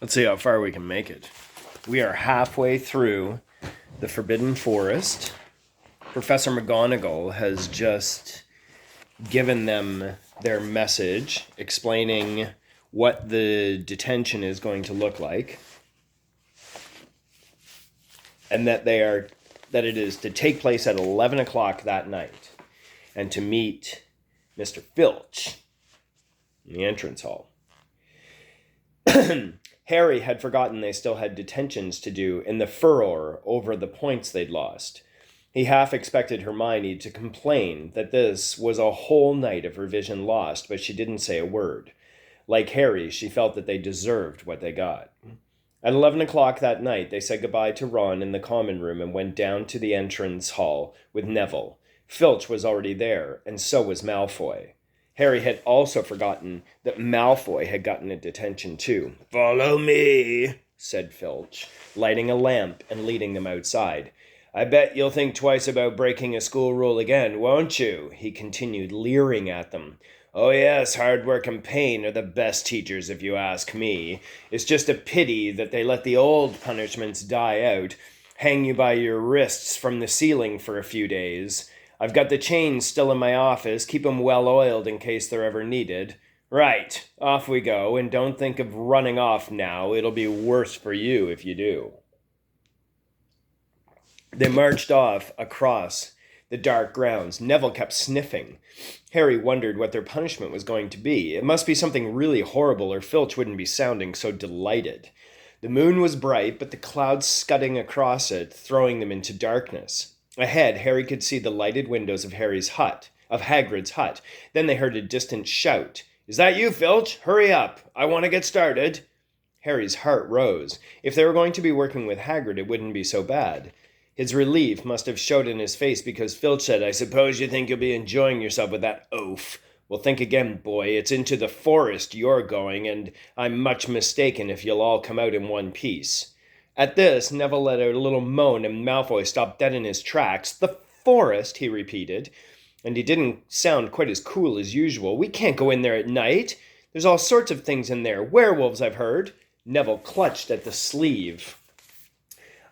Let's see how far we can make it. We are halfway through the Forbidden Forest. Professor McGonagall has just given them their message explaining what the detention is going to look like, and that it is to take place at 11 o'clock that night, and to meet Mr. Filch in the entrance hall. Harry had forgotten they still had detentions to do in the furor over the points they'd lost. He half expected Hermione to complain that this was a whole night of revision lost, but she didn't say a word. Like Harry, she felt that they deserved what they got. At 11 o'clock that night, they said goodbye to Ron in the common room and went down to the entrance hall with Neville. Filch was already there, and so was Malfoy. Harry had also forgotten that Malfoy had gotten a detention too. "Follow me," said Filch, lighting a lamp and leading them outside. "I bet you'll think twice about breaking a school rule again, won't you?" he continued, leering at them. "Oh yes, hard work and pain are the best teachers if you ask me. It's just a pity that they let the old punishments die out. Hang you by your wrists from the ceiling for a few days. I've got the chains still in my office. Keep them well oiled in case they're ever needed. Right, off we go, and don't think of running off now. It'll be worse for you if you do." They marched off across the dark grounds. Neville kept sniffing. Harry wondered what their punishment was going to be. It must be something really horrible, or Filch wouldn't be sounding so delighted. The moon was bright, but the clouds scudding across it, throwing them into darkness. Ahead, Harry could see the lighted windows of Hagrid's hut. Then they heard a distant shout. "Is that you, Filch? Hurry up! I want to get started." Harry's heart rose. If they were going to be working with Hagrid, it wouldn't be so bad. His relief must have showed in his face because Filch said, "I suppose you think you'll be enjoying yourself with that oaf. Well, think again, boy. It's into the forest you're going, and I'm much mistaken if you'll all come out in one piece." At this, Neville let out a little moan, and Malfoy stopped dead in his tracks. "The forest," he repeated, and he didn't sound quite as cool as usual. "We can't go in there at night. There's all sorts of things in there. Werewolves, I've heard." Neville clutched at the sleeve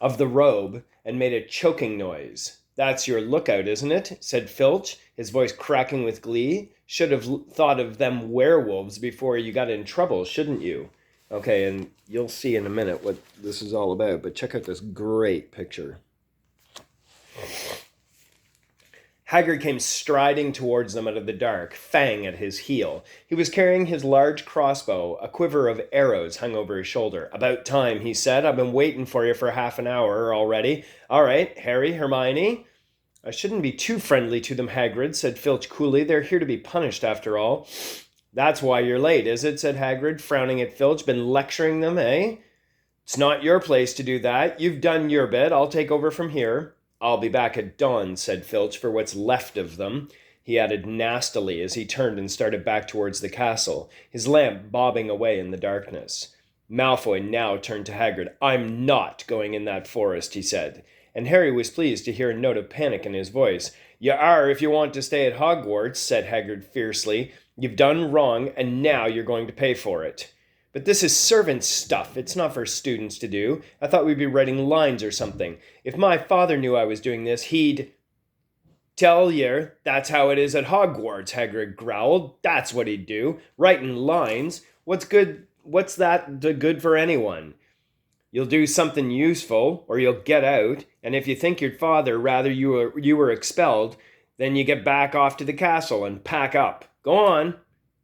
of the robe and made a choking noise. "That's your lookout, isn't it?" said Filch, his voice cracking with glee. "Should have thought of them werewolves before you got in trouble, shouldn't you?" Okay, and you'll see in a minute what this is all about, but check out this great picture. Hagrid came striding towards them out of the dark, Fang at his heel. He was carrying his large crossbow. A quiver of arrows hung over his shoulder. "About time," he said. "I've been waiting for you for half an hour already. All right, Harry, Hermione." "I shouldn't be too friendly to them, Hagrid," said Filch coolly. "They're here to be punished, after all." "That's why you're late, is it?" said Hagrid, frowning at Filch. "Been lecturing them, eh?" "It's not your place to do that. You've done your bit. I'll take over from here." "I'll be back at dawn," said Filch, "for what's left of them," he added nastily as he turned and started back towards the castle, his lamp bobbing away in the darkness. Malfoy now turned to Hagrid. "I'm not going in that forest," he said, and Harry was pleased to hear a note of panic in his voice. "You are if you want to stay at Hogwarts," said Hagrid fiercely. "You've done wrong, and now you're going to pay for it." "But this is servant stuff. It's not for students to do. I thought we'd be writing lines or something. If my father knew I was doing this, he'd—" "Tell yer, that's how it is at Hogwarts," Hagrid growled. "That's what he'd do. Writing lines. What's that good for anyone? You'll do something useful, or you'll get out, and if you think your father rather you were expelled, then you get back off to the castle and pack up. Go on."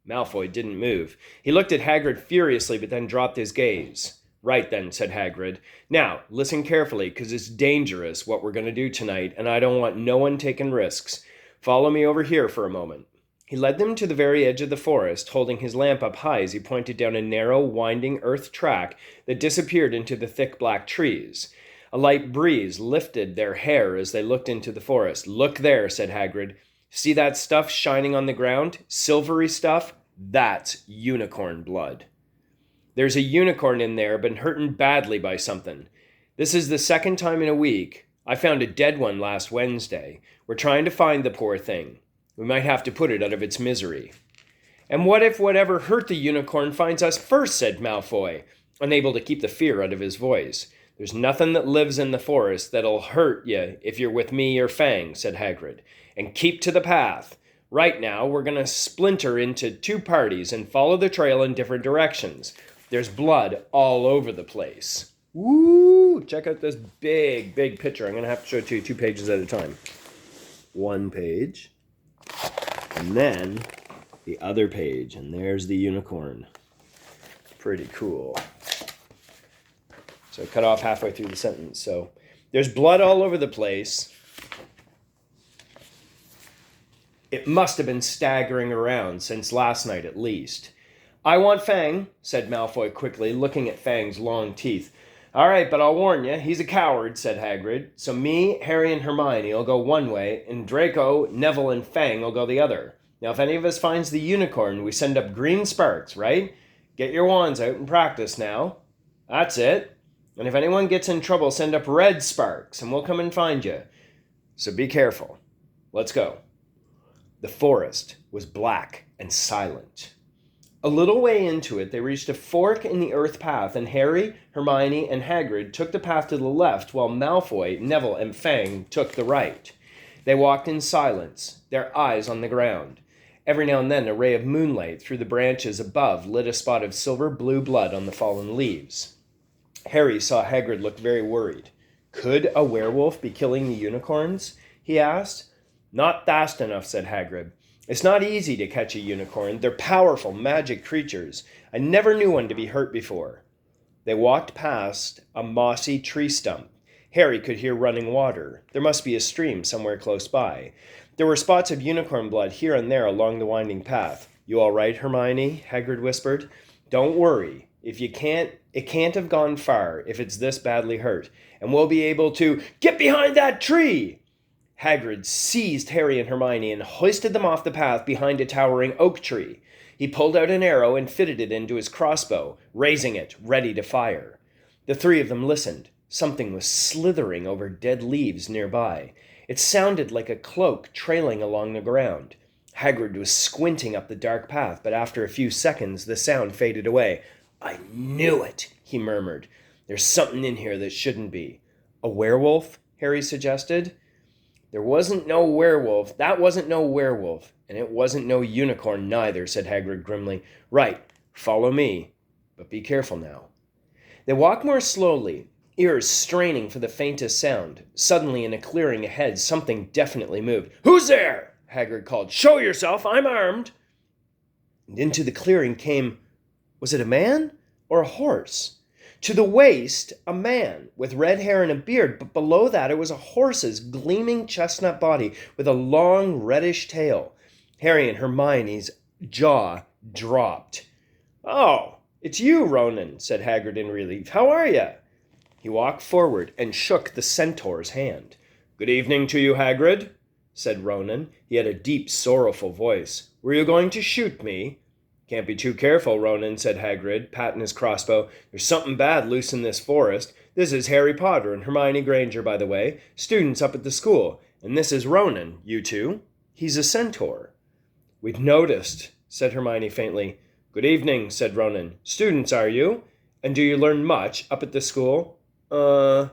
Malfoy didn't move. He looked at Hagrid furiously, but then dropped his gaze. "Right then," said Hagrid. "Now, listen carefully, because it's dangerous what we're going to do tonight, and I don't want no one taking risks. Follow me over here for a moment." He led them to the very edge of the forest, holding his lamp up high as he pointed down a narrow, winding earth track that disappeared into the thick black trees. A light breeze lifted their hair as they looked into the forest. "Look there," said Hagrid. "See that stuff shining on the ground? Silvery stuff? That's unicorn blood. There's a unicorn in there, been hurting badly by something. This is the second time in a week. I found a dead one last Wednesday. We're trying to find the poor thing. We might have to put it out of its misery." "And what if whatever hurt the unicorn finds us first?" said Malfoy. unable to keep the fear out of his voice. "There's nothing that lives in the forest that'll hurt you if you're with me or Fang," said Hagrid. "And keep to the path. Right now, we're going to splinter into 2 parties and follow the trail in different directions. There's blood all over the place." Woo! Check out this big picture. I'm going to have to show it to you 2 pages at a time. 1 page. And then the other page. And there's the unicorn. Pretty cool. So I cut off halfway through the sentence. So there's blood all over the place. It must have been staggering around since last night at least. "I want Fang," said Malfoy quickly, looking at Fang's long teeth. "All right, but I'll warn you, he's a coward," said Hagrid. "So me, Harry, and Hermione will go one way, and Draco, Neville, and Fang will go the other. Now, if any of us finds the unicorn, we send up green sparks, right? Get your wands out and practice now. That's it. And if anyone gets in trouble, send up red sparks, and we'll come and find you. So be careful. Let's go." The forest was black and silent. A little way into it, they reached a fork in the earth path, and Harry, Hermione, and Hagrid took the path to the left, while Malfoy, Neville, and Fang took the right. They walked in silence, their eyes on the ground. Every now and then, a ray of moonlight through the branches above lit a spot of silver-blue blood on the fallen leaves. Harry saw Hagrid look very worried. "Could a werewolf be killing the unicorns?" he asked. "Not fast enough," said Hagrid. "It's not easy to catch a unicorn. They're powerful, magic creatures. I never knew one to be hurt before." They walked past a mossy tree stump. Harry could hear running water. There must be a stream somewhere close by. There were spots of unicorn blood here and there along the winding path. "You all right, Hermione?" Hagrid whispered. "Don't worry. It can't have gone far if it's this badly hurt. And we'll be able to—" "Get behind that tree!" Hagrid seized Harry and Hermione and hoisted them off the path behind a towering oak tree. He pulled out an arrow and fitted it into his crossbow, raising it, ready to fire. The 3 of them listened. Something was slithering over dead leaves nearby. It sounded like a cloak trailing along the ground. Hagrid was squinting up the dark path, but after a few seconds the sound faded away. "I knew it," he murmured. "There's something in here that shouldn't be." "A werewolf?" Harry suggested. "There wasn't no werewolf. That wasn't no werewolf. And it wasn't no unicorn neither," said Hagrid grimly. "Right, follow me. But be careful now." They walked more slowly, ears straining for the faintest sound. Suddenly, in a clearing ahead, something definitely moved. "Who's there?" Hagrid called. "Show yourself, I'm armed." And into the clearing came, was it a man or a horse? To the waist, a man with red hair and a beard, but below that it was a horse's gleaming chestnut body with a long reddish tail. Harry and Hermione's jaw dropped. "Oh, it's you, Ronan," said Hagrid in relief. "How are you?" He walked forward and shook the centaur's hand. "Good evening to you, Hagrid," said Ronan. He had a deep, sorrowful voice. "Were you going to shoot me?" "Can't be too careful, Ronan," said Hagrid, patting his crossbow. "There's something bad loose in this forest. This is Harry Potter and Hermione Granger, by the way, students up at the school. And this is Ronan, you two. He's a centaur." "We've noticed," said Hermione faintly. "Good evening," said Ronan. "Students, are you? And do you learn much up at the school?" A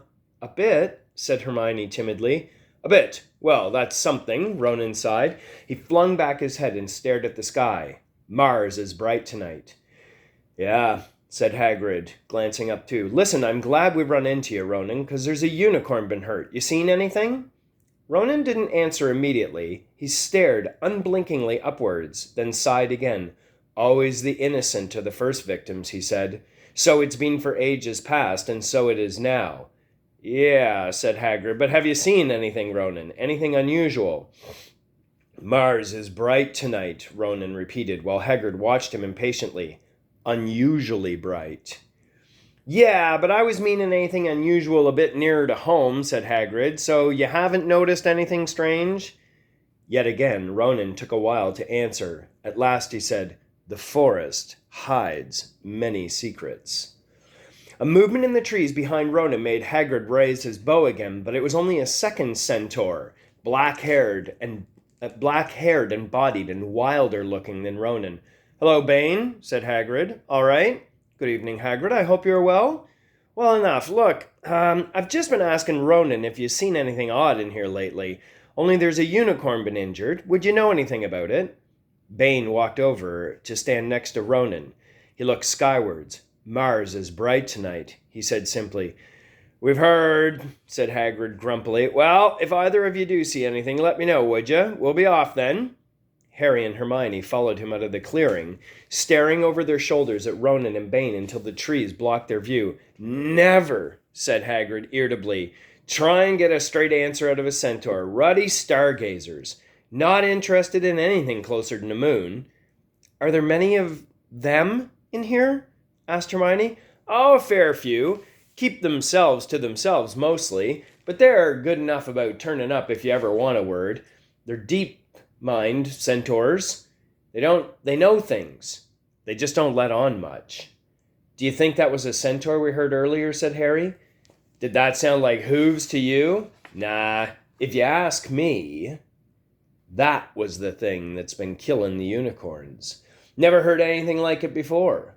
bit," said Hermione timidly. "A bit. Well, that's something," Ronan sighed. He flung back his head and stared at the sky. "Mars is bright tonight." "Yeah," said Hagrid, glancing up too. "Listen, I'm glad we've run into you, Ronan, 'cause there's a unicorn been hurt. You seen anything?" Ronan didn't answer immediately. He stared unblinkingly upwards, then sighed again. "Always the innocent are the first victims," he said. "So it's been for ages past, and so it is now." "Yeah," said Hagrid, "but have you seen anything, Ronan? Anything unusual?" "Mars is bright tonight," Ronan repeated, while Hagrid watched him impatiently. "Unusually bright." "Yeah, but I was meaning anything unusual a bit nearer to home," said Hagrid. "So you haven't noticed anything strange?" Yet again, Ronan took a while to answer. At last he said, "The forest hides many secrets." A movement in the trees behind Ronan made Hagrid raise his bow again, but it was only a second centaur, black-haired and bodied and wilder looking than Ronan. "Hello, Bane," said Hagrid. "All right?" "Good evening, Hagrid. I hope you're well." "Well enough. Look, I've just been asking Ronan if you've seen anything odd in here lately. Only there's a unicorn been injured. Would you know anything about it?" Bane walked over to stand next to Ronan. He looked skywards. "Mars is bright tonight," he said simply. "We've heard," said Hagrid grumpily. "Well, if either of you do see anything, let me know, would you? We'll be off then." Harry and Hermione followed him out of the clearing, staring over their shoulders at Ronan and Bane until the trees blocked their view. "Never," said Hagrid irritably. "Try and get a straight answer out of a centaur. Ruddy stargazers. Not interested in anything closer than the moon." "Are there many of them in here?" asked Hermione. "Oh, a fair few. Keep themselves to themselves mostly, but they're good enough about turning up if you ever want a word. They're deep-mind centaurs. They know things. They just don't let on much." "Do you think that was a centaur we heard earlier?" said Harry. "Did that sound like hooves to you?" "Nah, if you ask me, that was the thing that's been killing the unicorns. Never heard anything like it before."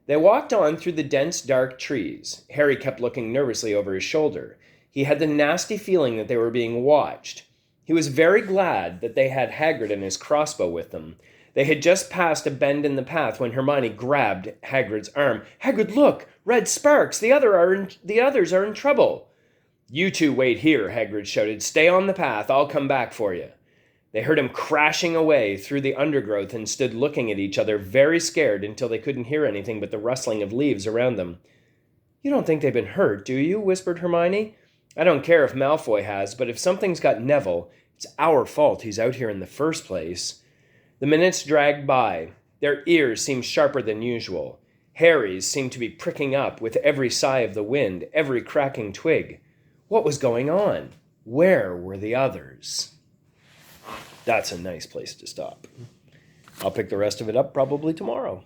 They walked on through the dense, dark trees. Harry kept looking nervously over his shoulder. He had the nasty feeling that they were being watched. He was very glad that they had Hagrid and his crossbow with them. They had just passed a bend in the path when Hermione grabbed Hagrid's arm. "Hagrid, look! Red sparks! The others are in trouble!" "You two wait here," Hagrid shouted. "Stay on the path. I'll come back for you." They heard him crashing away through the undergrowth and stood looking at each other, very scared, until they couldn't hear anything but the rustling of leaves around them. "You don't think they've been hurt, do you?" whispered Hermione. "I don't care if Malfoy has, but if something's got Neville, it's our fault he's out here in the first place." The minutes dragged by. Their ears seemed sharper than usual. Harry's seemed to be pricking up with every sigh of the wind, every cracking twig. What was going on? Where were the others? That's a nice place to stop. I'll pick the rest of it up probably tomorrow.